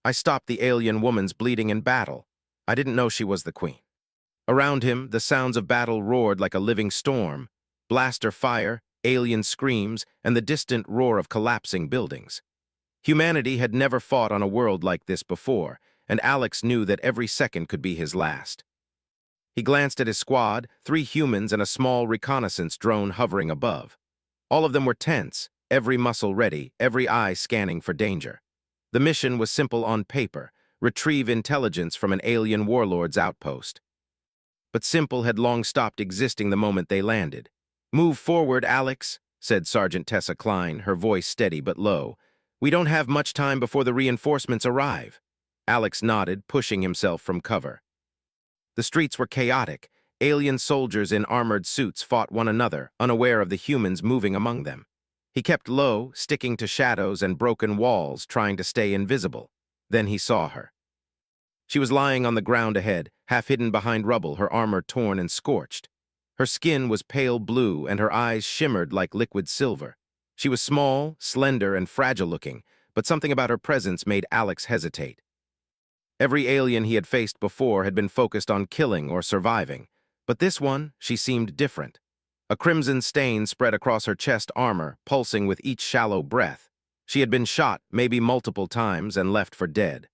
I stopped the alien woman's bleeding in battle. I didn't know she was the queen. Around him, the sounds of battle roared like a living storm. Blaster fire, alien screams, and the distant roar of collapsing buildings. Humanity had never fought on a world like this before, and Alex knew that every second could be his last. He glanced at his squad, 3 humans and a small reconnaissance drone hovering above. All of them were tense, every muscle ready, every eye scanning for danger. The mission was simple on paper: retrieve intelligence from an alien warlord's outpost. But simple had long stopped existing the moment they landed. "Move forward, Alex," said Sergeant Tessa Klein, her voice steady but low. "We don't have much time before the reinforcements arrive." Alex nodded, pushing himself from cover. The streets were chaotic. Alien soldiers in armored suits fought one another, unaware of the humans moving among them. He kept low, sticking to shadows and broken walls, trying to stay invisible. Then he saw her. She was lying on the ground ahead, half hidden behind rubble, her armor torn and scorched. Her skin was pale blue, and her eyes shimmered like liquid silver. She was small, slender, and fragile-looking, but something about her presence made Alex hesitate. Every alien he had faced before had been focused on killing or surviving, but this one, she seemed different. A crimson stain spread across her chest armor, pulsing with each shallow breath. She had been shot, maybe multiple times, and left for dead.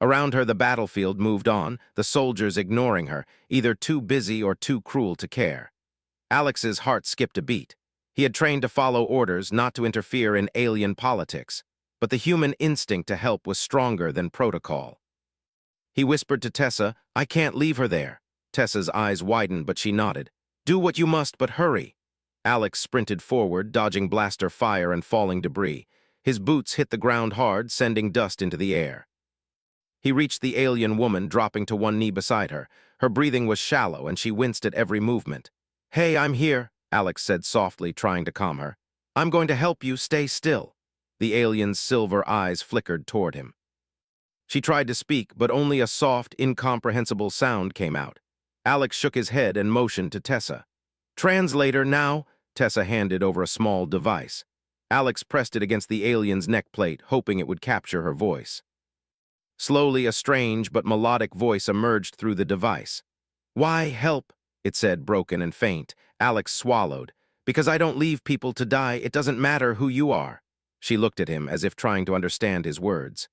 Around her, the battlefield moved on, the soldiers ignoring her, either too busy or too cruel to care. Alex's heart skipped a beat. He had trained to follow orders, not to interfere in alien politics, but the human instinct to help was stronger than protocol. He whispered to Tessa, "I can't leave her there." Tessa's eyes widened, but she nodded. "Do what you must, but hurry." Alex sprinted forward, dodging blaster fire and falling debris. His boots hit the ground hard, sending dust into the air. He reached the alien woman, dropping to one knee beside her. Her breathing was shallow, and she winced at every movement. "Hey, I'm here," Alex said softly, trying to calm her. "I'm going to help you. Stay still." The alien's silver eyes flickered toward him. She tried to speak, but only a soft, incomprehensible sound came out. Alex shook his head and motioned to Tessa. "Translator now," Tessa handed over a small device. Alex pressed it against the alien's neck plate, hoping it would capture her voice. Slowly, a strange but melodic voice emerged through the device. "Why, help," it said, broken and faint. Alex swallowed. "Because I don't leave people to die. It doesn't matter who you are." She looked at him as if trying to understand his words.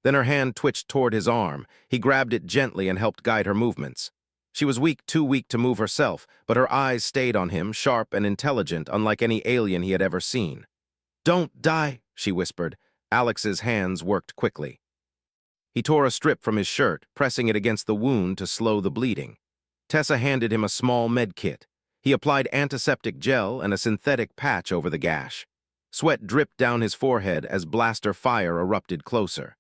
Then her hand twitched toward his arm. He grabbed it gently and helped guide her movements. She was weak, too weak to move herself, but her eyes stayed on him, sharp and intelligent, unlike any alien he had ever seen. "Don't die," she whispered. Alex's hands worked quickly. He tore a strip from his shirt, pressing it against the wound to slow the bleeding. Tessa handed him a small med kit. He applied antiseptic gel and a synthetic patch over the gash. Sweat dripped down his forehead as blaster fire erupted closer.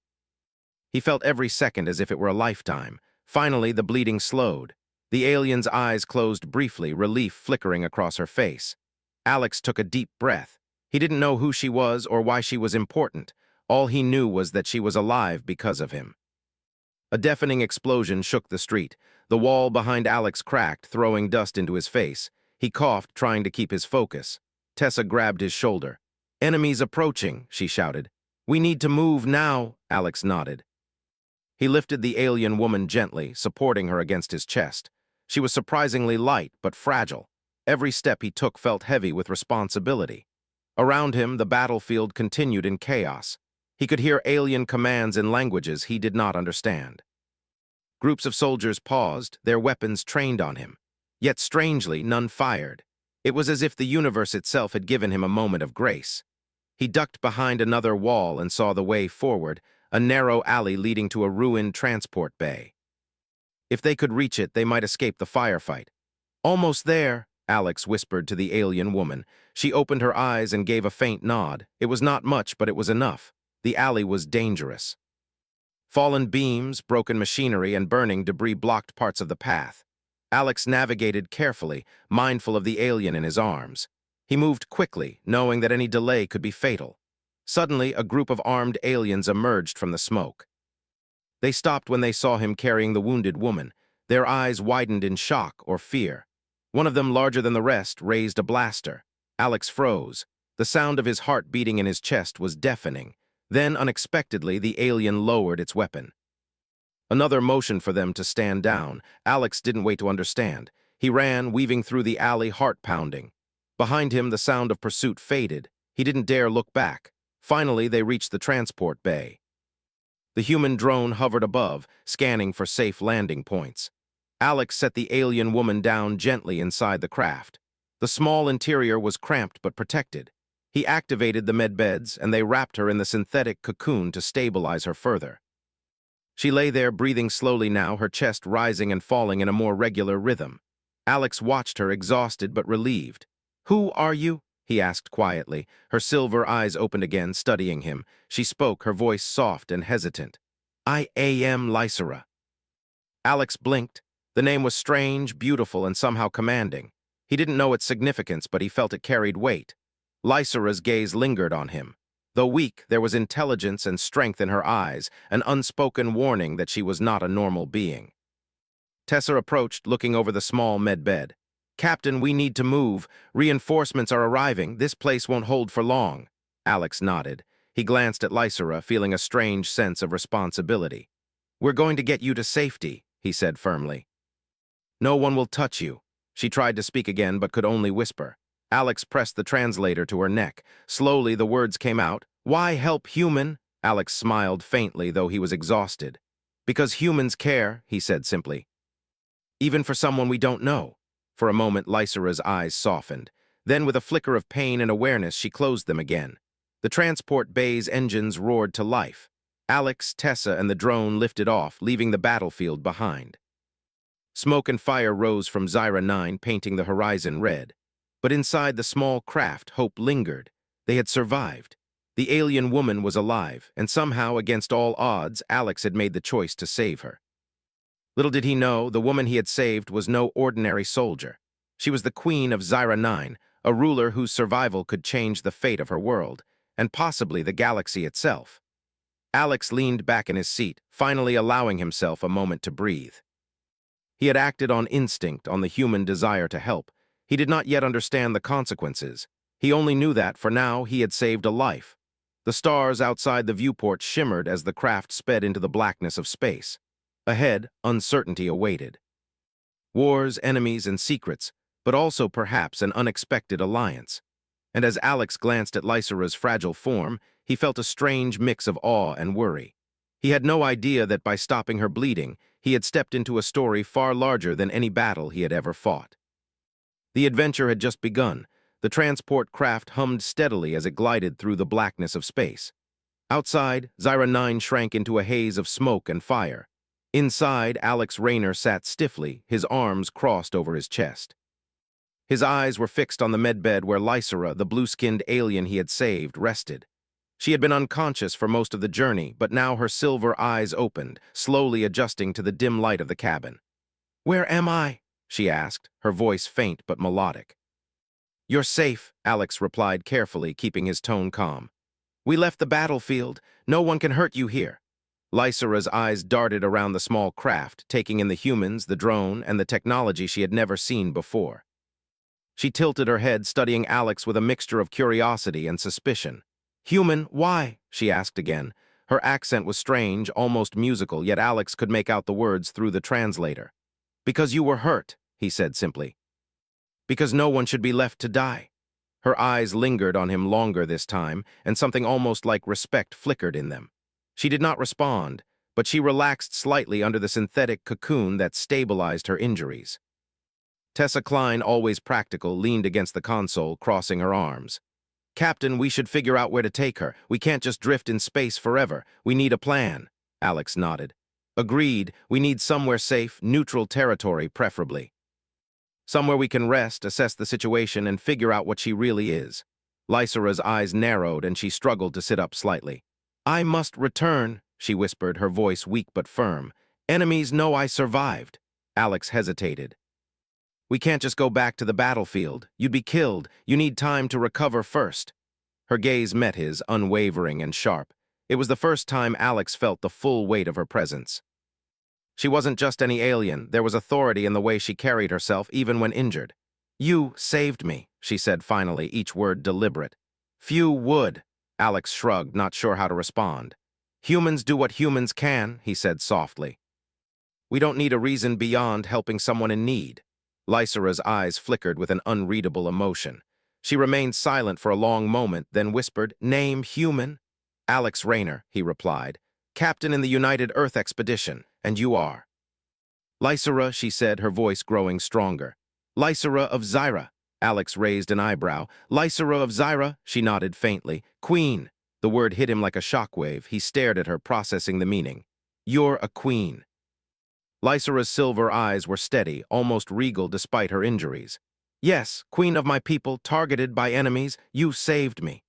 He felt every second as if it were a lifetime. Finally, the bleeding slowed. The alien's eyes closed briefly, relief flickering across her face. Alex took a deep breath. He didn't know who she was or why she was important. All he knew was that she was alive because of him. A deafening explosion shook the street. The wall behind Alex cracked, throwing dust into his face. He coughed, trying to keep his focus. Tessa grabbed his shoulder. "Enemies approaching," she shouted. "We need to move now," Alex nodded. He lifted the alien woman gently, supporting her against his chest. She was surprisingly light but fragile. Every step he took felt heavy with responsibility. Around him, the battlefield continued in chaos. He could hear alien commands in languages he did not understand. Groups of soldiers paused, their weapons trained on him. Yet strangely, none fired. It was as if the universe itself had given him a moment of grace. He ducked behind another wall and saw the way forward, a narrow alley leading to a ruined transport bay. If they could reach it, they might escape the firefight. "Almost there," Alex whispered to the alien woman. She opened her eyes and gave a faint nod. It was not much, but it was enough. The alley was dangerous. Fallen beams, broken machinery, and burning debris blocked parts of the path. Alex navigated carefully, mindful of the alien in his arms. He moved quickly, knowing that any delay could be fatal. Suddenly, a group of armed aliens emerged from the smoke. They stopped when they saw him carrying the wounded woman. Their eyes widened in shock or fear. One of them, larger than the rest, raised a blaster. Alex froze. The sound of his heart beating in his chest was deafening. Then, unexpectedly, the alien lowered its weapon. Another motion for them to stand down. Alex didn't wait to understand. He ran, weaving through the alley, heart pounding. Behind him, the sound of pursuit faded. He didn't dare look back. Finally, they reached the transport bay. The human drone hovered above, scanning for safe landing points. Alex set the alien woman down gently inside the craft. The small interior was cramped but protected. He activated the medbeds, and they wrapped her in the synthetic cocoon to stabilize her further. She lay there, breathing slowly now, her chest rising and falling in a more regular rhythm. Alex watched her, exhausted but relieved. "Who are you?" he asked quietly. Her silver eyes opened again, studying him. She spoke, her voice soft and hesitant. "I am Lysera." Alex blinked. The name was strange, beautiful, and somehow commanding. He didn't know its significance, but he felt it carried weight. Lysera's gaze lingered on him. Though weak, there was intelligence and strength in her eyes, an unspoken warning that she was not a normal being. Tessa approached, looking over the small medbed. "Captain, we need to move. Reinforcements are arriving. This place won't hold for long." Alex nodded. He glanced at Lysera, feeling a strange sense of responsibility. "We're going to get you to safety," he said firmly. "No one will touch you." She tried to speak again, but could only whisper. Alex pressed the translator to her neck. Slowly, the words came out. "Why help human?" Alex smiled faintly, though he was exhausted. "Because humans care," he said simply. "Even for someone we don't know." For a moment, Lysera's eyes softened. Then, with a flicker of pain and awareness, she closed them again. The transport bay's engines roared to life. Alex, Tessa, and the drone lifted off, leaving the battlefield behind. Smoke and fire rose from Zyra 9, painting the horizon red. But inside the small craft, hope lingered. They had survived. The alien woman was alive, and somehow, against all odds, Alex had made the choice to save her. Little did he know, the woman he had saved was no ordinary soldier. She was the queen of Zyra 9, a ruler whose survival could change the fate of her world, and possibly the galaxy itself. Alex leaned back in his seat, finally allowing himself a moment to breathe. He had acted on instinct, on the human desire to help. He did not yet understand the consequences. He only knew that, for now, he had saved a life. The stars outside the viewport shimmered as the craft sped into the blackness of space. Ahead, uncertainty awaited. Wars, enemies, and secrets, but also perhaps an unexpected alliance. And as Alex glanced at Lysera's fragile form, he felt a strange mix of awe and worry. He had no idea that by stopping her bleeding, he had stepped into a story far larger than any battle he had ever fought. The adventure had just begun. The transport craft hummed steadily as it glided through the blackness of space. Outside, Zyra 9 shrank into a haze of smoke and fire. Inside, Alex Rayner sat stiffly, his arms crossed over his chest. His eyes were fixed on the medbed where Lysera, the blue-skinned alien he had saved, rested. She had been unconscious for most of the journey, but now her silver eyes opened, slowly adjusting to the dim light of the cabin. "Where am I?" she asked, her voice faint but melodic. "You're safe," Alex replied carefully, keeping his tone calm. "We left the battlefield. No one can hurt you here." Lysera's eyes darted around the small craft, taking in the humans, the drone, and the technology she had never seen before. She tilted her head, studying Alex with a mixture of curiosity and suspicion. "Human, why?" she asked again. Her accent was strange, almost musical, yet Alex could make out the words through the translator. "Because you were hurt," he said simply. "Because no one should be left to die." Her eyes lingered on him longer this time, and something almost like respect flickered in them. She did not respond, but she relaxed slightly under the synthetic cocoon that stabilized her injuries. Tessa Klein, always practical, leaned against the console, crossing her arms. "Captain, we should figure out where to take her. We can't just drift in space forever. We need a plan." Alex nodded. "Agreed. We need somewhere safe, neutral territory, preferably. Somewhere we can rest, assess the situation, and figure out what she really is." Lysera's eyes narrowed, and she struggled to sit up slightly. "I must return," she whispered, her voice weak but firm. "Enemies know I survived." Alex hesitated. "We can't just go back to the battlefield. You'd be killed. You need time to recover first." Her gaze met his, unwavering and sharp. It was the first time Alex felt the full weight of her presence. She wasn't just any alien. There was authority in the way she carried herself, even when injured. "You saved me," she said finally, each word deliberate. "Few would." Alex shrugged, not sure how to respond. Humans do what humans can, he said softly. We don't need a reason beyond helping someone in need. Lysera's eyes flickered with an unreadable emotion. She remained silent for a long moment, then whispered, "Name human?" "Alex Rayner," he replied. "Captain in the United Earth Expedition, and you are?" "Lysera," she said, her voice growing stronger. "Lysera of Zyra." Alex raised an eyebrow. "Lysera of Zyra," she nodded faintly. "Queen." The word hit him like a shockwave. He stared at her, processing the meaning. "You're a queen." Lysera's silver eyes were steady, almost regal despite her injuries. "Yes, queen of my people, targeted by enemies, you saved me."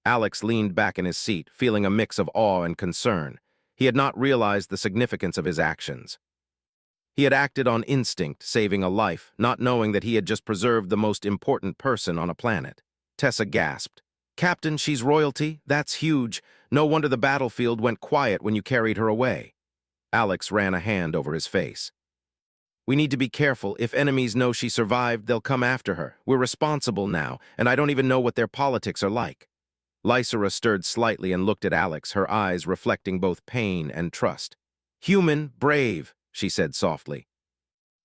Alex leaned back in his seat, feeling a mix of awe and concern. He had not realized the significance of his actions. He had acted on instinct, saving a life, not knowing that he had just preserved the most important person on a planet. Tessa gasped. "Captain, she's royalty? That's huge. No wonder the battlefield went quiet when you carried her away." Alex ran a hand over his face. "We need to be careful. If enemies know she survived, they'll come after her. We're responsible now, and I don't even know what their politics are like." Lysera stirred slightly and looked at Alex, her eyes reflecting both pain and trust. "Human, brave," she said softly.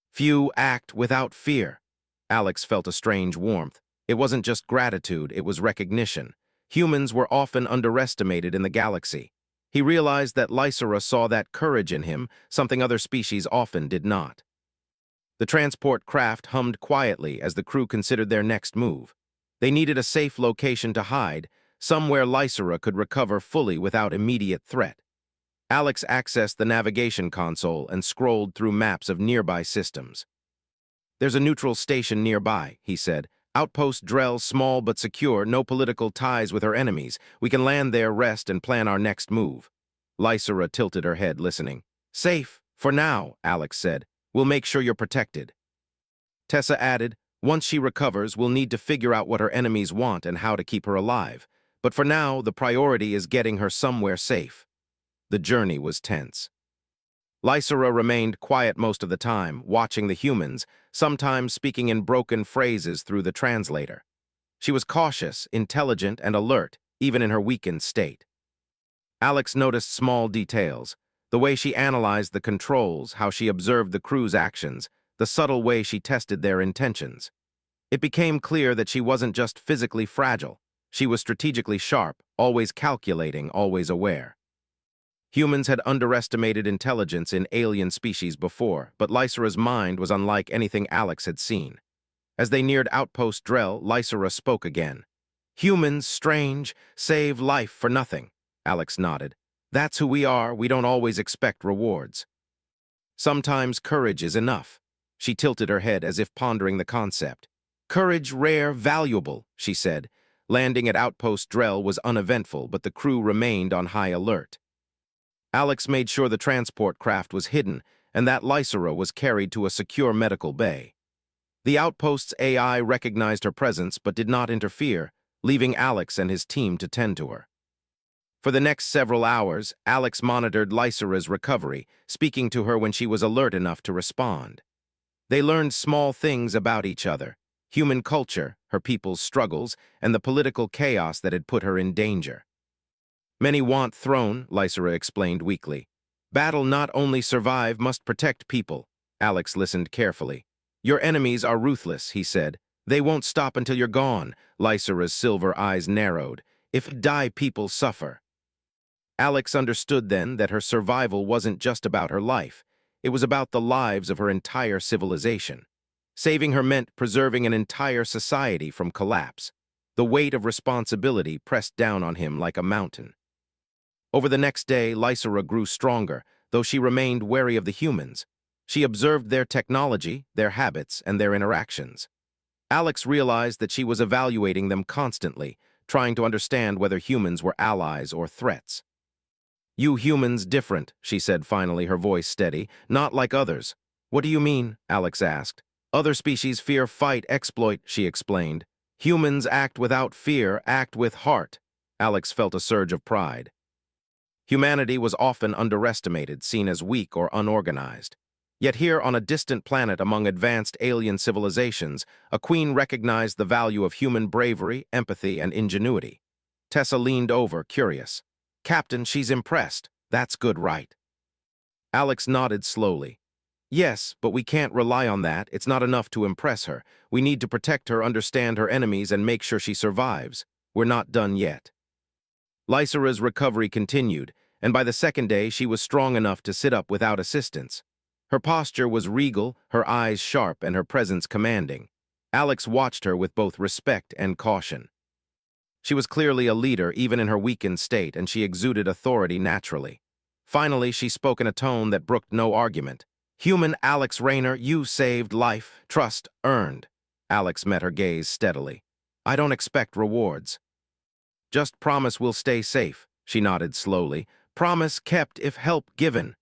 "Few act without fear." Alex felt a strange warmth. It wasn't just gratitude, it was recognition. Humans were often underestimated in the galaxy. He realized that Lysera saw that courage in him, something other species often did not. The transport craft hummed quietly as the crew considered their next move. They needed a safe location to hide, somewhere Lysera could recover fully without immediate threat. Alex accessed the navigation console and scrolled through maps of nearby systems. "There's a neutral station nearby," he said. "Outpost Drell, small but secure, no political ties with her enemies. We can land there, rest, and plan our next move." Lysera tilted her head, listening. "Safe, for now," Alex said. "We'll make sure you're protected." Tessa added, "Once she recovers, we'll need to figure out what her enemies want and how to keep her alive. But for now, the priority is getting her somewhere safe." The journey was tense. Lysera remained quiet most of the time, watching the humans, sometimes speaking in broken phrases through the translator. She was cautious, intelligent, and alert, even in her weakened state. Alex noticed small details, the way she analyzed the controls, how she observed the crew's actions, the subtle way she tested their intentions. It became clear that she wasn't just physically fragile. She was strategically sharp, always calculating, always aware. Humans had underestimated intelligence in alien species before, but Lysera's mind was unlike anything Alex had seen. As they neared Outpost Drell, Lysera spoke again. "Humans, strange, save life for nothing." Alex nodded. "That's who we are. We don't always expect rewards. Sometimes courage is enough." She tilted her head as if pondering the concept. "Courage, rare, valuable," she said. Landing at Outpost Drell was uneventful, but the crew remained on high alert. Alex made sure the transport craft was hidden and that Lysera was carried to a secure medical bay. The outpost's AI recognized her presence but did not interfere, leaving Alex and his team to tend to her. For the next several hours, Alex monitored Lysera's recovery, speaking to her when she was alert enough to respond. They learned small things about each other: human culture, her people's struggles, and the political chaos that had put her in danger. "Many want throne," Lysera explained weakly. "Battle not only survive, must protect people." Alex listened carefully. "Your enemies are ruthless," he said. "They won't stop until you're gone." Lysera's silver eyes narrowed. "If die, people suffer." Alex understood then that her survival wasn't just about her life. It was about the lives of her entire civilization. Saving her meant preserving an entire society from collapse. The weight of responsibility pressed down on him like a mountain. Over the next day, Lysera grew stronger, though she remained wary of the humans. She observed their technology, their habits, and their interactions. Alex realized that she was evaluating them constantly, trying to understand whether humans were allies or threats. "You humans different," she said finally, her voice steady. "Not like others." "What do you mean?" Alex asked. "Other species fear, fight, exploit," she explained. "Humans act without fear, act with heart." Alex felt a surge of pride. Humanity was often underestimated, seen as weak or unorganized. Yet here on a distant planet among advanced alien civilizations, a queen recognized the value of human bravery, empathy, and ingenuity. Tessa leaned over, curious. Captain, she's impressed. That's good, right? Alex nodded slowly. Yes, but we can't rely on that. It's not enough to impress her. We need to protect her, understand her enemies, and make sure she survives. We're not done yet. Lysera's recovery continued, and by the second day she was strong enough to sit up without assistance. Her posture was regal, her eyes sharp, and her presence commanding. Alex watched her with both respect and caution. She was clearly a leader even in her weakened state, and she exuded authority naturally. Finally, she spoke in a tone that brooked no argument. Human Alex Rayner, you saved life, trust earned. Alex met her gaze steadily. I don't expect rewards. Just promise we'll stay safe, she nodded slowly. Promise kept if help given.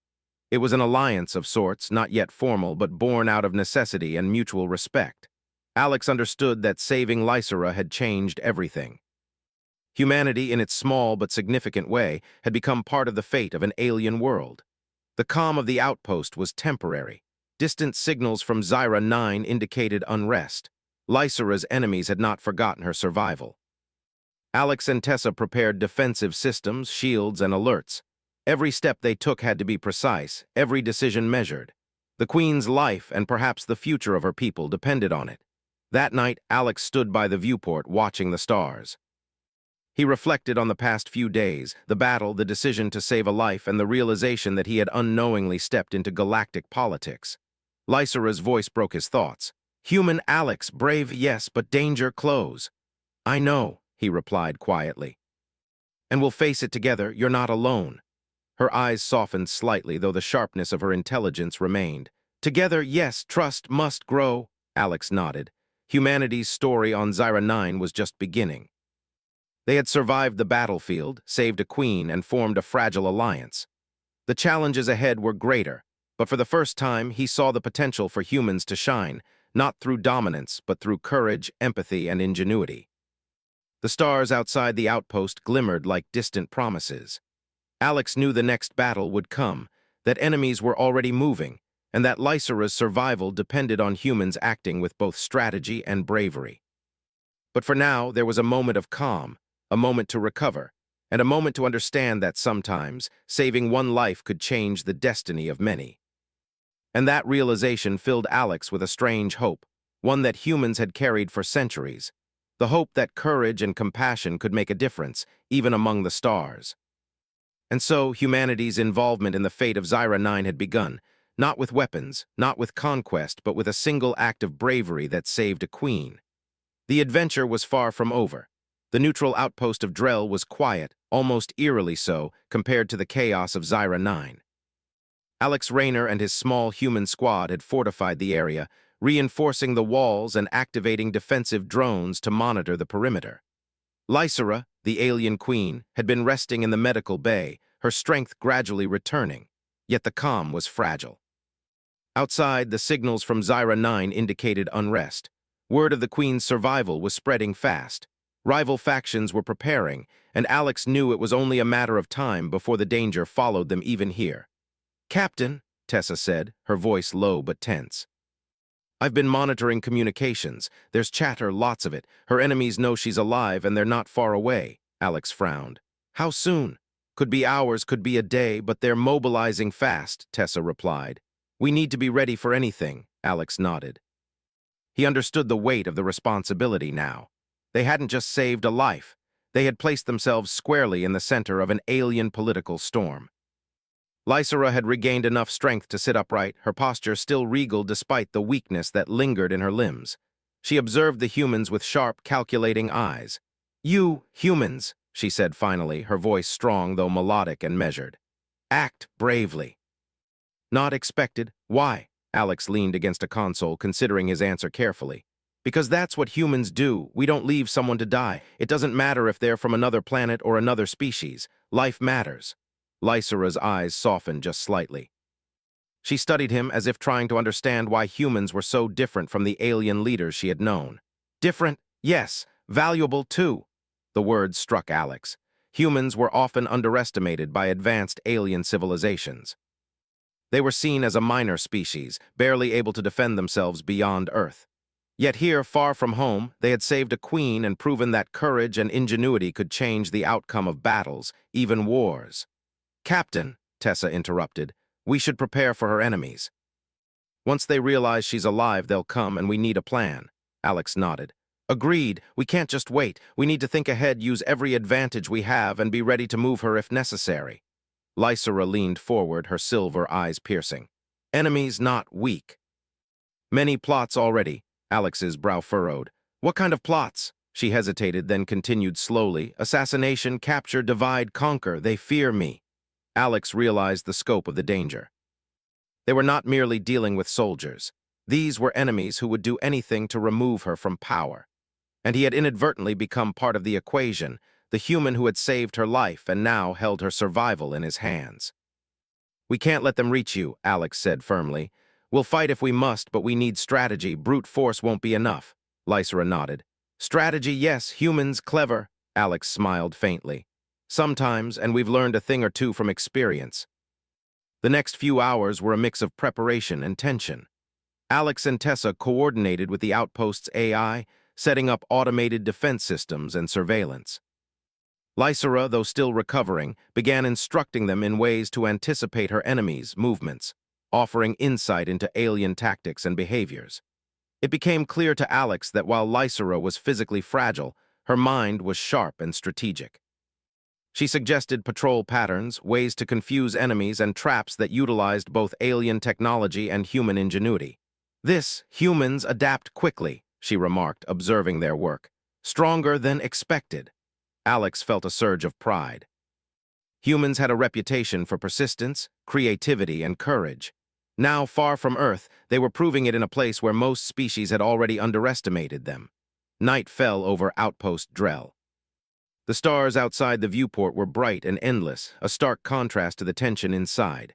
It was an alliance of sorts, not yet formal, but born out of necessity and mutual respect. Alex understood that saving Lysera had changed everything. Humanity, in its small but significant way, had become part of the fate of an alien world. The calm of the outpost was temporary. Distant signals from Zyra 9 indicated unrest. Lysera's enemies had not forgotten her survival. Alex and Tessa prepared defensive systems, shields, and alerts. Every step they took had to be precise, every decision measured. The Queen's life and perhaps the future of her people depended on it. That night, Alex stood by the viewport watching the stars. He reflected on the past few days, the battle, the decision to save a life, and the realization that he had unknowingly stepped into galactic politics. Lysera's voice broke his thoughts. Human Alex, brave, yes, but danger close. I know, he replied quietly. And we'll face it together, you're not alone. Her eyes softened slightly, though the sharpness of her intelligence remained. Together, yes, trust must grow. Alex nodded. Humanity's story on Zyra 9 was just beginning. They had survived the battlefield, saved a queen, and formed a fragile alliance. The challenges ahead were greater, but for the first time he saw the potential for humans to shine, not through dominance, but through courage, empathy, and ingenuity. The stars outside the outpost glimmered like distant promises. Alex knew the next battle would come, that enemies were already moving, and that Lysera's survival depended on humans acting with both strategy and bravery. But for now, there was a moment of calm, a moment to recover, and a moment to understand that sometimes saving one life could change the destiny of many. And that realization filled Alex with a strange hope, one that humans had carried for centuries, the hope that courage and compassion could make a difference, even among the stars. And so humanity's involvement in the fate of Zyra 9 had begun, not with weapons, not with conquest, but with a single act of bravery that saved a queen. The adventure was far from over. The neutral outpost of Drell was quiet, almost eerily so, compared to the chaos of Zyra 9. Alex Rayner and his small human squad had fortified the area, reinforcing the walls and activating defensive drones to monitor the perimeter. Lysera, the alien queen, had been resting in the medical bay, her strength gradually returning, yet the calm was fragile. Outside, the signals from Zyra 9 indicated unrest. Word of the queen's survival was spreading fast. Rival factions were preparing, and Alex knew it was only a matter of time before the danger followed them even here. Captain, Tessa said, her voice low but tense. I've been monitoring communications. There's chatter, lots of it. Her enemies know she's alive and they're not far away. Alex frowned. How soon? Could be hours, could be a day, but they're mobilizing fast, Tessa replied. We need to be ready for anything, Alex nodded. He understood the weight of the responsibility now. They hadn't just saved a life. They had placed themselves squarely in the center of an alien political storm. Lysera had regained enough strength to sit upright, her posture still regal despite the weakness that lingered in her limbs. She observed the humans with sharp, calculating eyes. You, humans, she said finally, her voice strong though melodic and measured. Act bravely. Not expected. Why? Alex leaned against a console, considering his answer carefully. Because that's what humans do. We don't leave someone to die. It doesn't matter if they're from another planet or another species. Life matters. Lysera's eyes softened just slightly. She studied him as if trying to understand why humans were so different from the alien leaders she had known. Different, yes. Valuable, too. The words struck Alex. Humans were often underestimated by advanced alien civilizations. They were seen as a minor species, barely able to defend themselves beyond Earth. Yet here, far from home, they had saved a queen and proven that courage and ingenuity could change the outcome of battles, even wars. "Captain," Tessa interrupted, "we should prepare for her enemies. Once they realize she's alive, they'll come, and we need a plan." Alex nodded. "Agreed. We can't just wait. We need to think ahead, use every advantage we have, and be ready to move her if necessary." Lysera leaned forward, her silver eyes piercing. "Enemies not weak." "Many plots already," Alex's brow furrowed. "What kind of plots?" She hesitated, then continued slowly. "Assassination, capture, divide, conquer. They fear me." Alex realized the scope of the danger. They were not merely dealing with soldiers. These were enemies who would do anything to remove her from power. And he had inadvertently become part of the equation, the human who had saved her life and now held her survival in his hands. "We can't let them reach you," Alex said firmly. "We'll fight if we must, but we need strategy. Brute force won't be enough." Lysera nodded. "Strategy, yes. Humans, clever." Alex smiled faintly. "Sometimes, and we've learned a thing or two from experience." The next few hours were a mix of preparation and tension. Alex and Tessa coordinated with the outpost's AI, setting up automated defense systems and surveillance. Lysera, though still recovering, began instructing them in ways to anticipate her enemies' movements, offering insight into alien tactics and behaviors. It became clear to Alex that while Lysera was physically fragile, her mind was sharp and strategic. She suggested patrol patterns, ways to confuse enemies, and traps that utilized both alien technology and human ingenuity. Humans adapt quickly," she remarked, observing their work. "Stronger than expected." Alex felt a surge of pride. Humans had a reputation for persistence, creativity, and courage. Now, far from Earth, they were proving it in a place where most species had already underestimated them. Night fell over Outpost Drell. The stars outside the viewport were bright and endless, a stark contrast to the tension inside.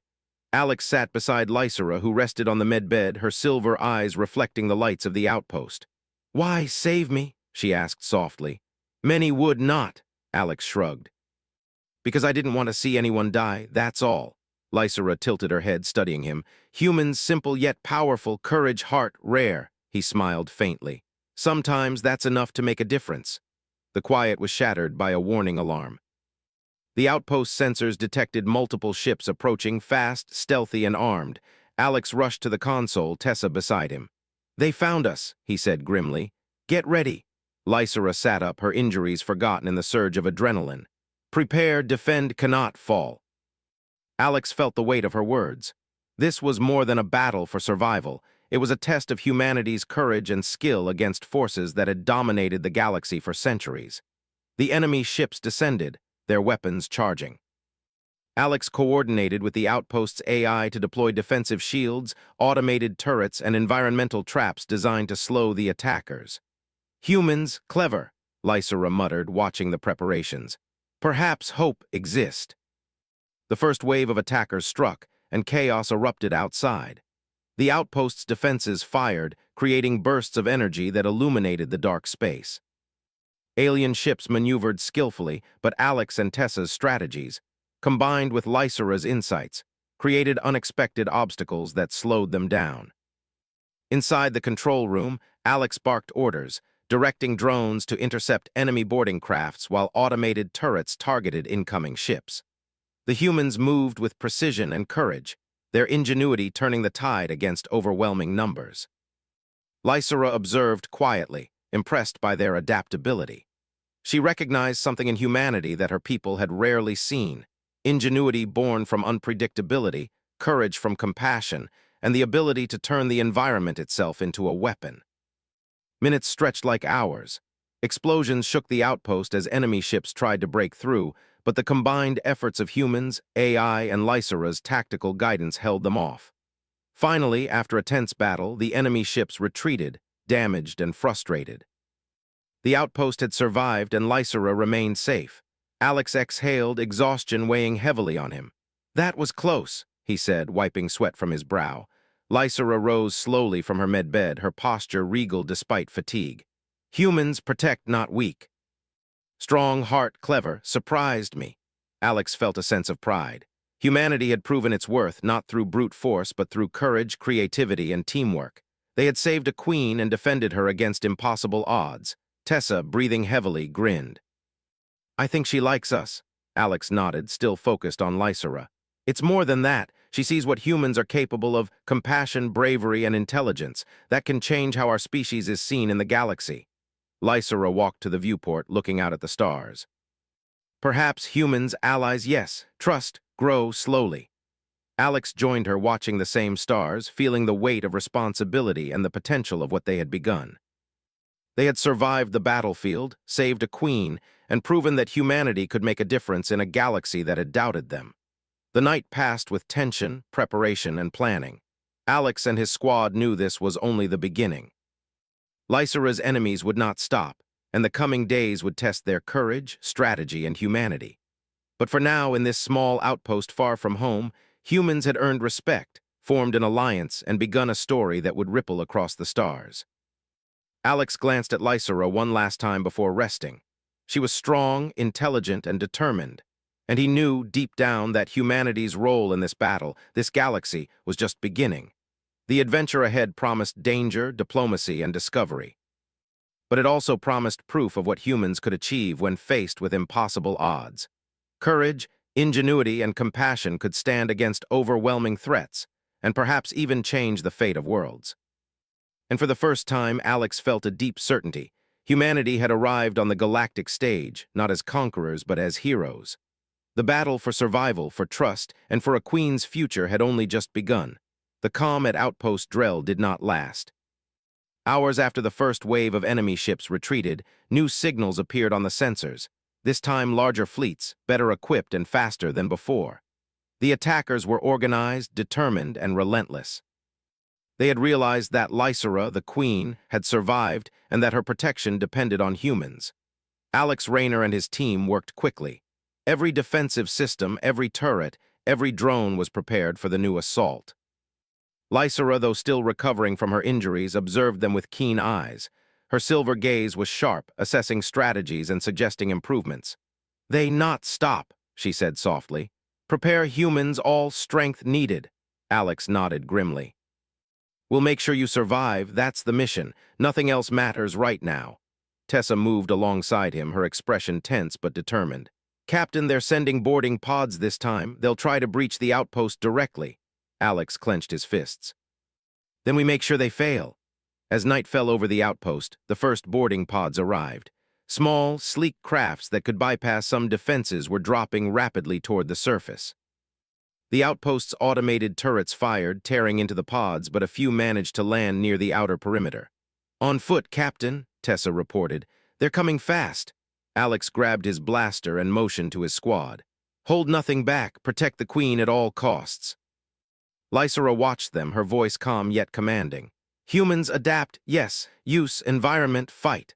Alex sat beside Lysera, who rested on the medbed, her silver eyes reflecting the lights of the outpost. "Why save me?" she asked softly. "Many would not," Alex shrugged. "Because I didn't want to see anyone die, that's all." Lysera tilted her head, studying him. "Humans, simple yet powerful, courage, heart, rare." He smiled faintly. "Sometimes that's enough to make a difference." The quiet was shattered by a warning alarm. The outpost sensors detected multiple ships approaching, fast, stealthy, and armed. Alex rushed to the console, Tessa beside him. "They found us," he said grimly. "Get ready." Lysera sat up, her injuries forgotten in the surge of adrenaline. "Prepare, defend, cannot fall." Alex felt the weight of her words. This was more than a battle for survival. It was a test of humanity's courage and skill against forces that had dominated the galaxy for centuries. The enemy ships descended, their weapons charging. Alex coordinated with the outpost's AI to deploy defensive shields, automated turrets, and environmental traps designed to slow the attackers. "Humans, clever," Lysera muttered, watching the preparations. "Perhaps hope exists." The first wave of attackers struck, and chaos erupted outside. The outpost's defenses fired, creating bursts of energy that illuminated the dark space. Alien ships maneuvered skillfully, but Alex and Tessa's strategies, combined with Lysera's insights, created unexpected obstacles that slowed them down. Inside the control room, Alex barked orders, directing drones to intercept enemy boarding crafts while automated turrets targeted incoming ships. The humans moved with precision and courage, their ingenuity turning the tide against overwhelming numbers. Lysera observed quietly, impressed by their adaptability. She recognized something in humanity that her people had rarely seen: ingenuity born from unpredictability, courage from compassion, and the ability to turn the environment itself into a weapon. Minutes stretched like hours. Explosions shook the outpost as enemy ships tried to break through, but the combined efforts of humans, AI, and Lysera's tactical guidance held them off. Finally, after a tense battle, the enemy ships retreated, damaged and frustrated. The outpost had survived and Lysera remained safe. Alex exhaled, exhaustion weighing heavily on him. "That was close," he said, wiping sweat from his brow. Lysera rose slowly from her medbed, her posture regal despite fatigue. "Humans protect, not weak." "Strong, heart, clever, surprised me." Alex felt a sense of pride. Humanity had proven its worth not through brute force but through courage, creativity, and teamwork. They had saved a queen and defended her against impossible odds. Tessa, breathing heavily, grinned. "I think she likes us." Alex nodded, still focused on Lysera. "It's more than that. She sees what humans are capable of: compassion, bravery, and intelligence. That can change how our species is seen in the galaxy." Lysera walked to the viewport, looking out at the stars. "Perhaps humans, allies, yes. Trust, grow slowly." Alex joined her, watching the same stars, feeling the weight of responsibility and the potential of what they had begun. They had survived the battlefield, saved a queen, and proven that humanity could make a difference in a galaxy that had doubted them. The night passed with tension, preparation, and planning. Alex and his squad knew this was only the beginning. Lysera's enemies would not stop, and the coming days would test their courage, strategy, and humanity. But for now, in this small outpost far from home, humans had earned respect, formed an alliance, and begun a story that would ripple across the stars. Alex glanced at Lysera one last time before resting. She was strong, intelligent, and determined, and he knew deep down that humanity's role in this battle, this galaxy, was just beginning. The adventure ahead promised danger, diplomacy, and discovery. But it also promised proof of what humans could achieve when faced with impossible odds. Courage, ingenuity, and compassion could stand against overwhelming threats, and perhaps even change the fate of worlds. And for the first time, Alex felt a deep certainty. Humanity had arrived on the galactic stage, not as conquerors, but as heroes. The battle for survival, for trust, and for a queen's future had only just begun. The calm at Outpost Drell did not last. Hours after the first wave of enemy ships retreated, new signals appeared on the sensors, this time larger fleets, better equipped and faster than before. The attackers were organized, determined, and relentless. They had realized that Lysera, the queen, had survived and that her protection depended on humans. Alex Rayner and his team worked quickly. Every defensive system, every turret, every drone was prepared for the new assault. Lysera, though still recovering from her injuries, observed them with keen eyes. Her silver gaze was sharp, assessing strategies and suggesting improvements. "They not stop," she said softly. "Prepare humans all strength needed." Alex nodded grimly. "We'll make sure you survive. That's the mission. Nothing else matters right now." Tessa moved alongside him, her expression tense but determined. "Captain, they're sending boarding pods this time. They'll try to breach the outpost directly." Alex clenched his fists. "Then we make sure they fail." As night fell over the outpost, the first boarding pods arrived. Small, sleek crafts that could bypass some defenses were dropping rapidly toward the surface. The outpost's automated turrets fired, tearing into the pods, but a few managed to land near the outer perimeter. "On foot, Captain," Tessa reported. "They're coming fast." Alex grabbed his blaster and motioned to his squad. "Hold nothing back. Protect the Queen at all costs." Lysera watched them, her voice calm yet commanding. "Humans adapt, yes. Use, environment, fight."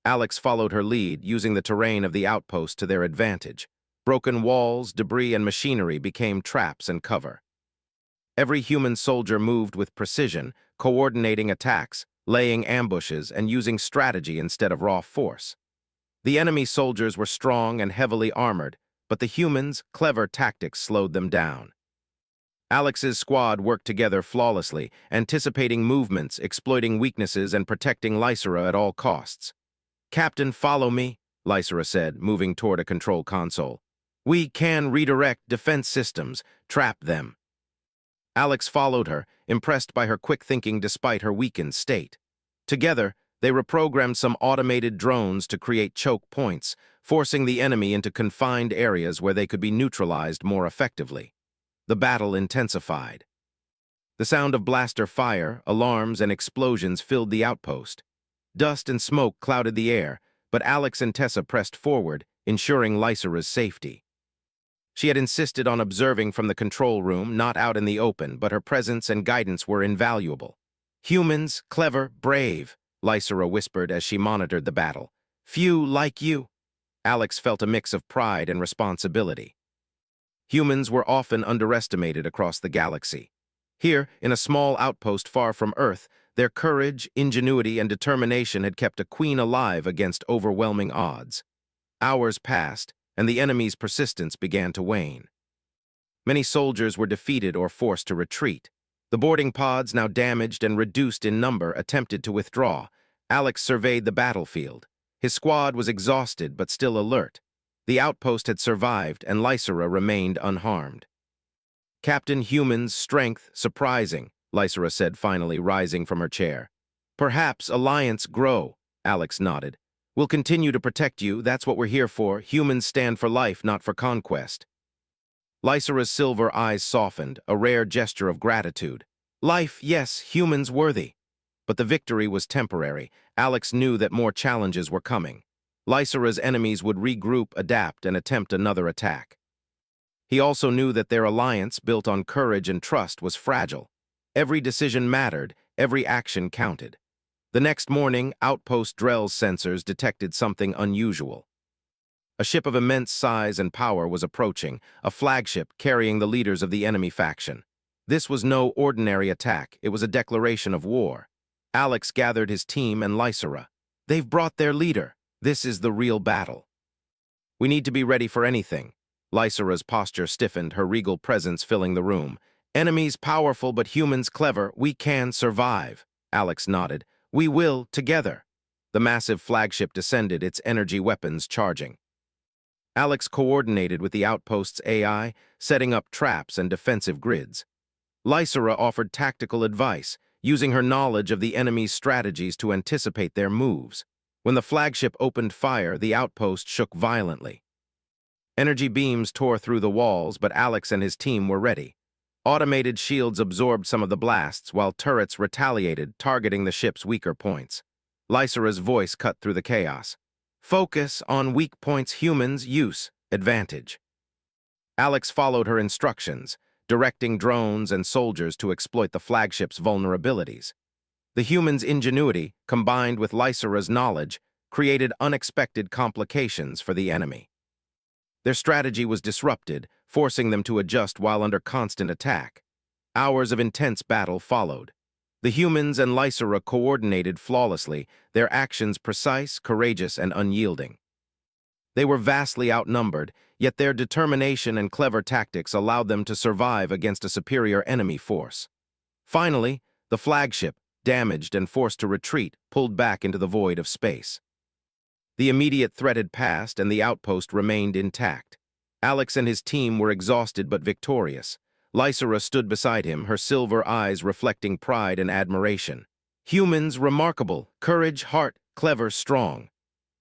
Alex followed her lead, using the terrain of the outpost to their advantage. Broken walls, debris, and machinery became traps and cover. Every human soldier moved with precision, coordinating attacks, laying ambushes, and using strategy instead of raw force. The enemy soldiers were strong and heavily armored, but the humans' clever tactics slowed them down. Alex's squad worked together flawlessly, anticipating movements, exploiting weaknesses, and protecting Lysera at all costs. "Captain, follow me," Lysera said, moving toward a control console. "We can redirect defense systems, trap them." Alex followed her, impressed by her quick thinking despite her weakened state. Together, they reprogrammed some automated drones to create choke points, forcing the enemy into confined areas where they could be neutralized more effectively. The battle intensified. The sound of blaster fire, alarms, and explosions filled the outpost. Dust and smoke clouded the air, but Alex and Tessa pressed forward, ensuring Lysera's safety. She had insisted on observing from the control room, not out in the open, but her presence and guidance were invaluable. "Humans, clever, brave," Lysera whispered as she monitored the battle. "Few like you." Alex felt a mix of pride and responsibility. Humans were often underestimated across the galaxy. Here, in a small outpost far from Earth, their courage, ingenuity, and determination had kept a queen alive against overwhelming odds. Hours passed, and the enemy's persistence began to wane. Many soldiers were defeated or forced to retreat. The boarding pods, now damaged and reduced in number, attempted to withdraw. Alex surveyed the battlefield. His squad was exhausted but still alert. The outpost had survived, and Lysera remained unharmed. Captain Human's strength surprising, Lysera said finally, rising from her chair. Perhaps Alliance grow, Alex nodded. We'll continue to protect you, that's what we're here for. Humans stand for life, not for conquest. Lysera's silver eyes softened, a rare gesture of gratitude. Life, yes, humans worthy. But the victory was temporary. Alex knew that more challenges were coming. Lysera's enemies would regroup, adapt, and attempt another attack. He also knew that their alliance, built on courage and trust, was fragile. Every decision mattered, every action counted. The next morning, Outpost Drell's sensors detected something unusual. A ship of immense size and power was approaching, a flagship carrying the leaders of the enemy faction. This was no ordinary attack, it was a declaration of war. Alex gathered his team and Lysera. They've brought their leader. This is the real battle. We need to be ready for anything. Lysera's posture stiffened, her regal presence filling the room. Enemies powerful but humans clever, we can survive. Alex nodded. We will, together. The massive flagship descended, its energy weapons charging. Alex coordinated with the outpost's AI, setting up traps and defensive grids. Lysera offered tactical advice, using her knowledge of the enemy's strategies to anticipate their moves. When the flagship opened fire, the outpost shook violently. Energy beams tore through the walls, but Alex and his team were ready. Automated shields absorbed some of the blasts, while turrets retaliated, targeting the ship's weaker points. Lysera's voice cut through the chaos. Focus on weak points, humans, use, advantage. Alex followed her instructions, directing drones and soldiers to exploit the flagship's vulnerabilities. The humans' ingenuity, combined with Lysera's knowledge, created unexpected complications for the enemy. Their strategy was disrupted, forcing them to adjust while under constant attack. Hours of intense battle followed. The humans and Lysera coordinated flawlessly, their actions precise, courageous, and unyielding. They were vastly outnumbered, yet their determination and clever tactics allowed them to survive against a superior enemy force. Finally, the flagship, damaged and forced to retreat, pulled back into the void of space. The immediate threat had passed, and the outpost remained intact. Alex and his team were exhausted but victorious. Lysera stood beside him, her silver eyes reflecting pride and admiration. Humans remarkable, courage, heart, clever, strong.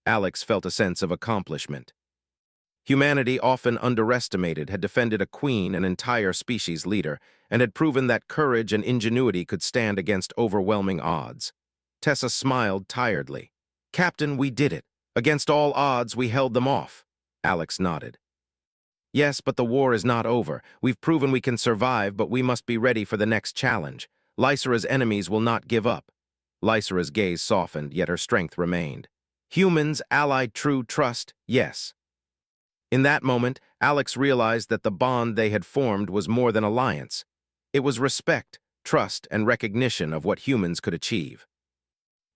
Alex felt a sense of accomplishment. Humanity, often underestimated, had defended a queen, an entire species leader, and had proven that courage and ingenuity could stand against overwhelming odds. Tessa smiled tiredly. Captain, we did it. Against all odds, we held them off. Alex nodded. Yes, but the war is not over. We've proven we can survive, but we must be ready for the next challenge. Lysera's enemies will not give up. Lysera's gaze softened, yet her strength remained. Humans, allied, true, trust, yes. In that moment, Alex realized that the bond they had formed was more than alliance. It was respect, trust, and recognition of what humans could achieve.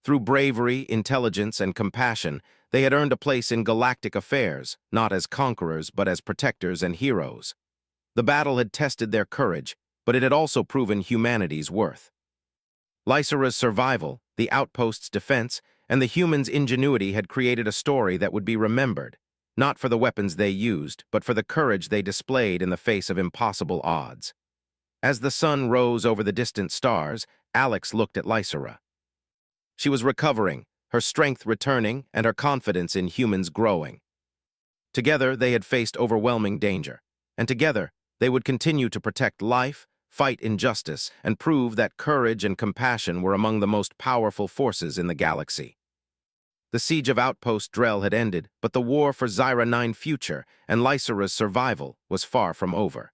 Through bravery, intelligence, and compassion, they had earned a place in galactic affairs, not as conquerors, but as protectors and heroes. The battle had tested their courage, but it had also proven humanity's worth. Lysera's survival, the outpost's defense, and the humans' ingenuity had created a story that would be remembered, not for the weapons they used, but for the courage they displayed in the face of impossible odds. As the sun rose over the distant stars, Alex looked at Lysera. She was recovering, her strength returning, and her confidence in humans growing. Together, they had faced overwhelming danger, and together, they would continue to protect life, fight injustice, and prove that courage and compassion were among the most powerful forces in the galaxy. The siege of Outpost Drell had ended, but the war for Zyra 9 future and Lysera's survival was far from over.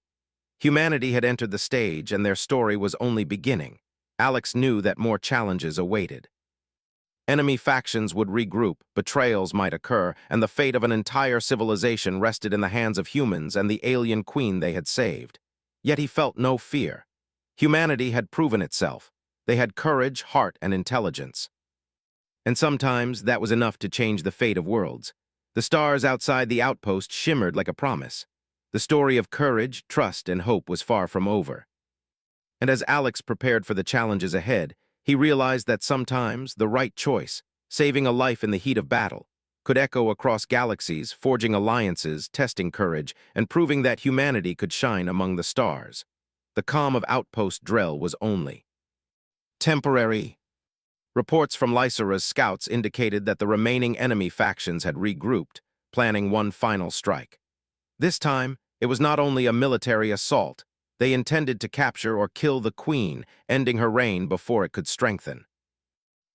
Humanity had entered the stage, and their story was only beginning. Alex knew that more challenges awaited. Enemy factions would regroup, betrayals might occur, and the fate of an entire civilization rested in the hands of humans and the alien queen they had saved. Yet he felt no fear. Humanity had proven itself. They had courage, heart, and intelligence. And sometimes that was enough to change the fate of worlds. The stars outside the outpost shimmered like a promise. The story of courage, trust, and hope was far from over. And as Alex prepared for the challenges ahead, he realized that sometimes the right choice, saving a life in the heat of battle, could echo across galaxies, forging alliances, testing courage, and proving that humanity could shine among the stars. The calm of Outpost Drell was only temporary. Reports from Lysera's scouts indicated that the remaining enemy factions had regrouped, planning one final strike. This time, it was not only a military assault. They intended to capture or kill the Queen, ending her reign before it could strengthen.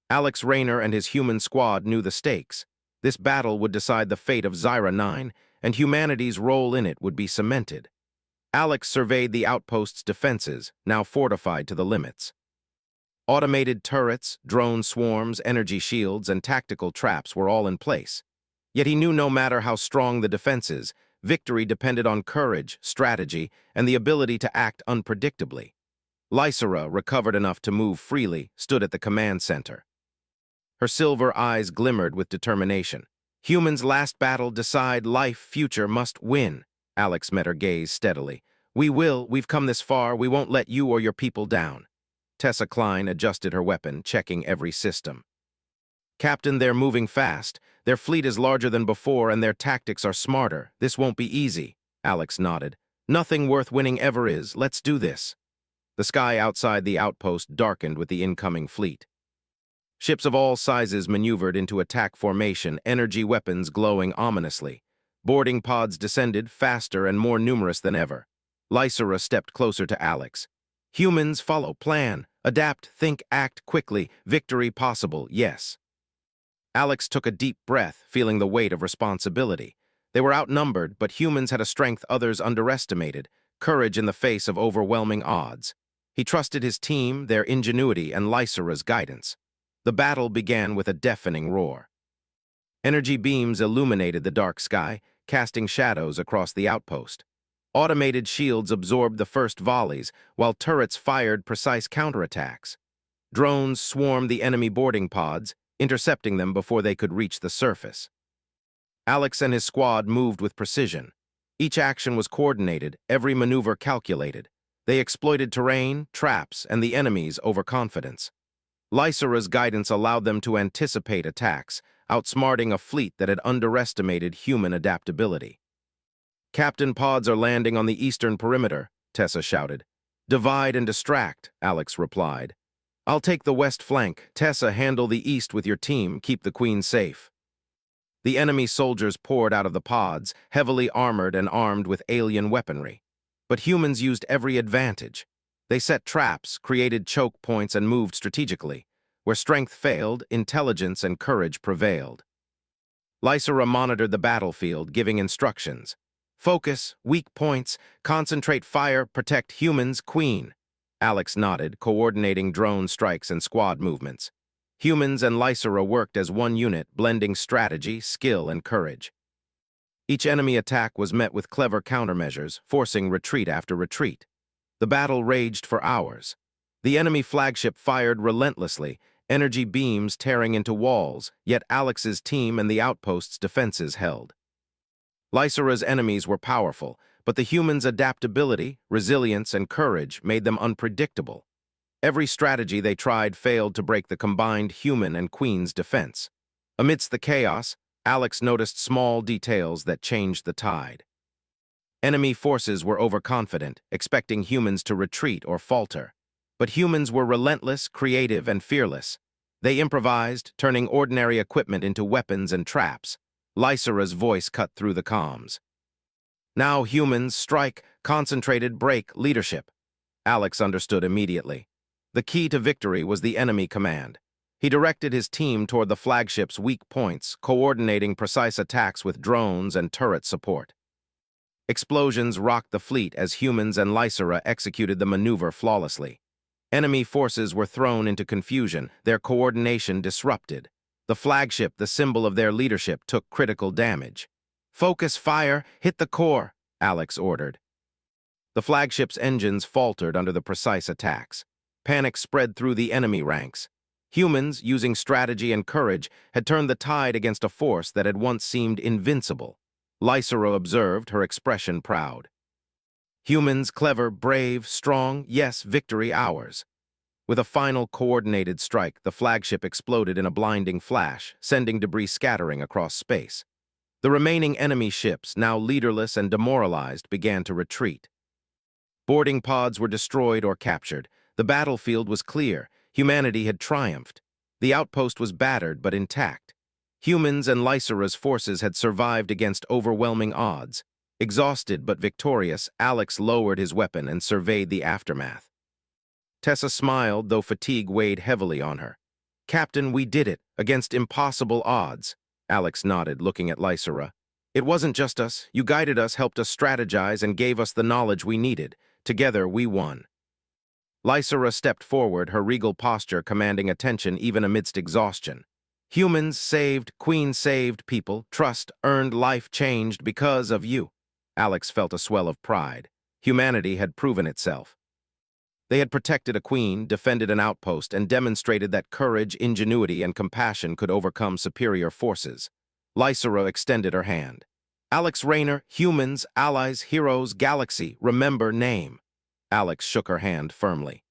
Alex Rayner and his human squad knew the stakes. This battle would decide the fate of Zyra 9, and humanity's role in it would be cemented. Alex surveyed the outpost's defenses, now fortified to the limits. Automated turrets, drone swarms, energy shields, and tactical traps were all in place. Yet he knew no matter how strong the defenses, victory depended on courage, strategy, and the ability to act unpredictably. Lysera, recovered enough to move freely, stood at the command center. Her silver eyes glimmered with determination. Humans' last battle decide life, future must win. Alex met her gaze steadily. We've come this far, we won't let you or your people down. Tessa Klein adjusted her weapon, checking every system. Captain, they're moving fast. Their fleet is larger than before and their tactics are smarter. This won't be easy. Alex nodded. Nothing worth winning ever is. Let's do this. The sky outside the outpost darkened with the incoming fleet. Ships of all sizes maneuvered into attack formation, energy weapons glowing ominously. Boarding pods descended, faster and more numerous than ever. Lysera stepped closer to Alex. Humans, follow plan. Adapt, think, act quickly. Victory possible, yes. Alex took a deep breath, feeling the weight of responsibility. They were outnumbered, but humans had a strength others underestimated, courage in the face of overwhelming odds. He trusted his team, their ingenuity, and Lysera's guidance. The battle began with a deafening roar. Energy beams illuminated the dark sky, casting shadows across the outpost. Automated shields absorbed the first volleys, while turrets fired precise counterattacks. Drones swarmed the enemy boarding pods, intercepting them before they could reach the surface. Alex and his squad moved with precision. Each action was coordinated, every maneuver calculated. They exploited terrain, traps, and the enemy's overconfidence. Lysera's guidance allowed them to anticipate attacks, outsmarting a fleet that had underestimated human adaptability. Captain, pods are landing on the eastern perimeter, Tessa shouted. Divide and distract, Alex replied. I'll take the west flank. Tessa, handle the east with your team. Keep the Queen safe. The enemy soldiers poured out of the pods, heavily armored and armed with alien weaponry. But humans used every advantage. They set traps, created choke points, and moved strategically. Where strength failed, intelligence and courage prevailed. Lysera monitored the battlefield, giving instructions. Focus, weak points, concentrate fire, protect humans, Queen. Alex nodded, coordinating drone strikes and squad movements. Humans and Lysera worked as one unit, blending strategy, skill, and courage. Each enemy attack was met with clever countermeasures, forcing retreat after retreat. The battle raged for hours. The enemy flagship fired relentlessly, energy beams tearing into walls, yet Alex's team and the outpost's defenses held. Lysera's enemies were powerful, but the humans' adaptability, resilience, and courage made them unpredictable. Every strategy they tried failed to break the combined human and Queen's defense. Amidst the chaos, Alex noticed small details that changed the tide. Enemy forces were overconfident, expecting humans to retreat or falter. But humans were relentless, creative, and fearless. They improvised, turning ordinary equipment into weapons and traps. Lysera's voice cut through the comms. Now humans, strike, concentrated, break, leadership. Alex understood immediately. The key to victory was the enemy command. He directed his team toward the flagship's weak points, coordinating precise attacks with drones and turret support. Explosions rocked the fleet as humans and Lysera executed the maneuver flawlessly. Enemy forces were thrown into confusion, their coordination disrupted. The flagship, the symbol of their leadership, took critical damage. Focus fire, hit the core, Alex ordered. The flagship's engines faltered under the precise attacks. Panic spread through the enemy ranks. Humans, using strategy and courage, had turned the tide against a force that had once seemed invincible. Lysera observed, her expression proud. Humans, clever, brave, strong, yes, victory ours. With a final coordinated strike, the flagship exploded in a blinding flash, sending debris scattering across space. The remaining enemy ships, now leaderless and demoralized, began to retreat. Boarding pods were destroyed or captured. The battlefield was clear. Humanity had triumphed. The outpost was battered but intact. Humans and Lysera's forces had survived against overwhelming odds. Exhausted but victorious, Alex lowered his weapon and surveyed the aftermath. Tessa smiled, though fatigue weighed heavily on her. "Captain, we did it, against impossible odds." Alex nodded, looking at Lysera. "It wasn't just us. You guided us, helped us strategize, and gave us the knowledge we needed. Together, we won." Lysera stepped forward, her regal posture commanding attention even amidst exhaustion. "Humans saved, Queen saved, people, trust, earned, life changed because of you." Alex felt a swell of pride. Humanity had proven itself. They had protected a queen, defended an outpost, and demonstrated that courage, ingenuity, and compassion could overcome superior forces. Lysera extended her hand. "Alex Rayner, humans, allies, heroes, galaxy, remember name." Alex shook her hand firmly.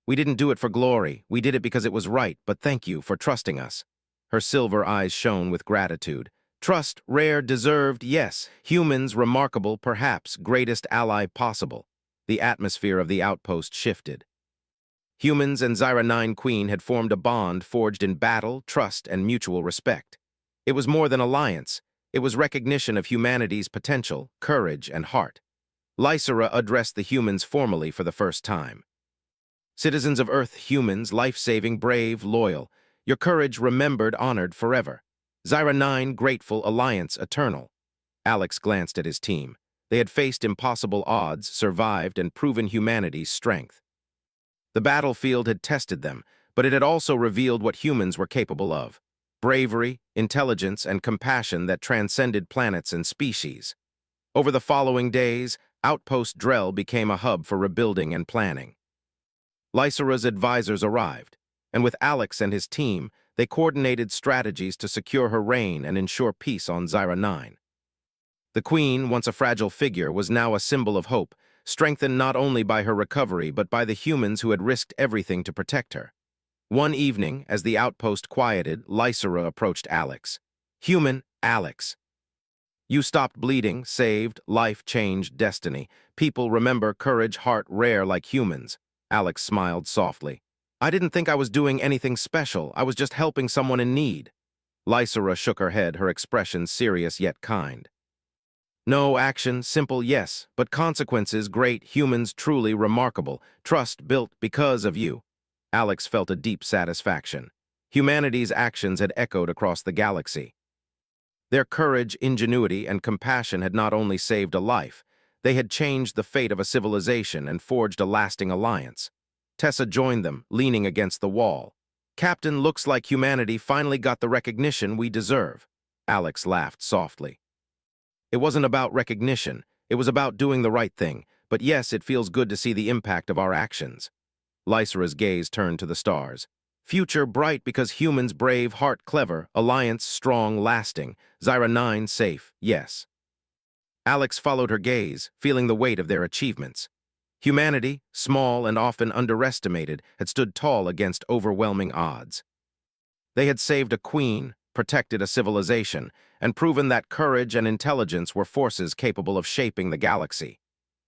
"We didn't do it for glory. We did it because it was right, but thank you for trusting us." Her silver eyes shone with gratitude. "Trust, rare, deserved, yes. Humans, remarkable, perhaps, greatest ally possible." The atmosphere of the outpost shifted. Humans and Zyra 9 Queen had formed a bond forged in battle, trust, and mutual respect. It was more than alliance. It was recognition of humanity's potential, courage, and heart. Lysera addressed the humans formally for the first time. "Citizens of Earth, humans, life-saving, brave, loyal. Your courage remembered, honored forever. Zyra 9, grateful, alliance, eternal." Alex glanced at his team. They had faced impossible odds, survived, and proven humanity's strength. The battlefield had tested them, but it had also revealed what humans were capable of. Bravery, intelligence, and compassion that transcended planets and species. Over the following days, Outpost Drell became a hub for rebuilding and planning. Lysera's advisors arrived, and with Alex and his team, they coordinated strategies to secure her reign and ensure peace on Zyra 9. The Queen, once a fragile figure, was now a symbol of hope, strengthened not only by her recovery but by the humans who had risked everything to protect her. One evening, as the outpost quieted, Lysera approached Alex. "Human, Alex. You stopped bleeding, saved, life changed, destiny. People remember courage, heart rare like humans." Alex smiled softly. "I didn't think I was doing anything special. I was just helping someone in need." Lysera shook her head, her expression serious yet kind. "No action, simple yes, but consequences great, humans truly remarkable, trust built because of you." Alex felt a deep satisfaction. Humanity's actions had echoed across the galaxy. Their courage, ingenuity, and compassion had not only saved a life, they had changed the fate of a civilization and forged a lasting alliance. Tessa joined them, leaning against the wall. "Captain, looks like humanity finally got the recognition we deserve." Alex laughed softly. "It wasn't about recognition. It was about doing the right thing. But yes, it feels good to see the impact of our actions." Lysera's gaze turned to the stars. "Future bright because humans brave, heart clever, alliance strong, lasting. Zyra 9 safe, yes." Alex followed her gaze, feeling the weight of their achievements. Humanity, small and often underestimated, had stood tall against overwhelming odds. They had saved a queen, protected a civilization, and proven that courage and intelligence were forces capable of shaping the galaxy.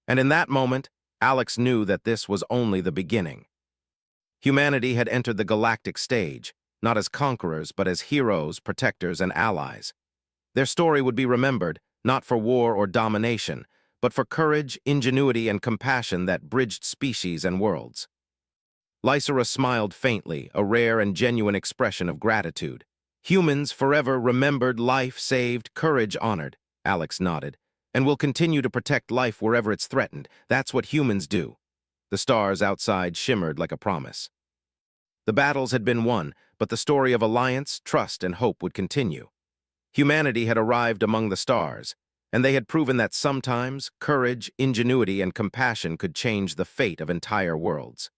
And in that moment, Alex knew that this was only the beginning. Humanity had entered the galactic stage, not as conquerors, but as heroes, protectors, and allies. Their story would be remembered, not for war or domination, but for courage, ingenuity, and compassion that bridged species and worlds. Lysera smiled faintly, a rare and genuine expression of gratitude. "Humans forever remembered, life saved, courage honored." Alex nodded. "And will continue to protect life wherever it's threatened. That's what humans do." The stars outside shimmered like a promise. The battles had been won, but the story of alliance, trust, and hope would continue. Humanity had arrived among the stars, and they had proven that sometimes courage, ingenuity, and compassion could change the fate of entire worlds.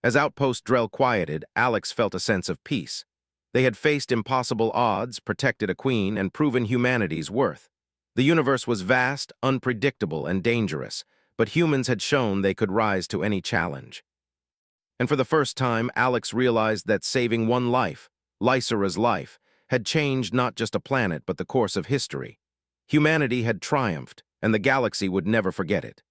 As Outpost Drell quieted, Alex felt a sense of peace. They had faced impossible odds, protected a queen, and proven humanity's worth. The universe was vast, unpredictable, and dangerous, but humans had shown they could rise to any challenge. And for the first time, Alex realized that saving one life, Lysera's life, had changed not just a planet but the course of history. Humanity had triumphed, and the galaxy would never forget it.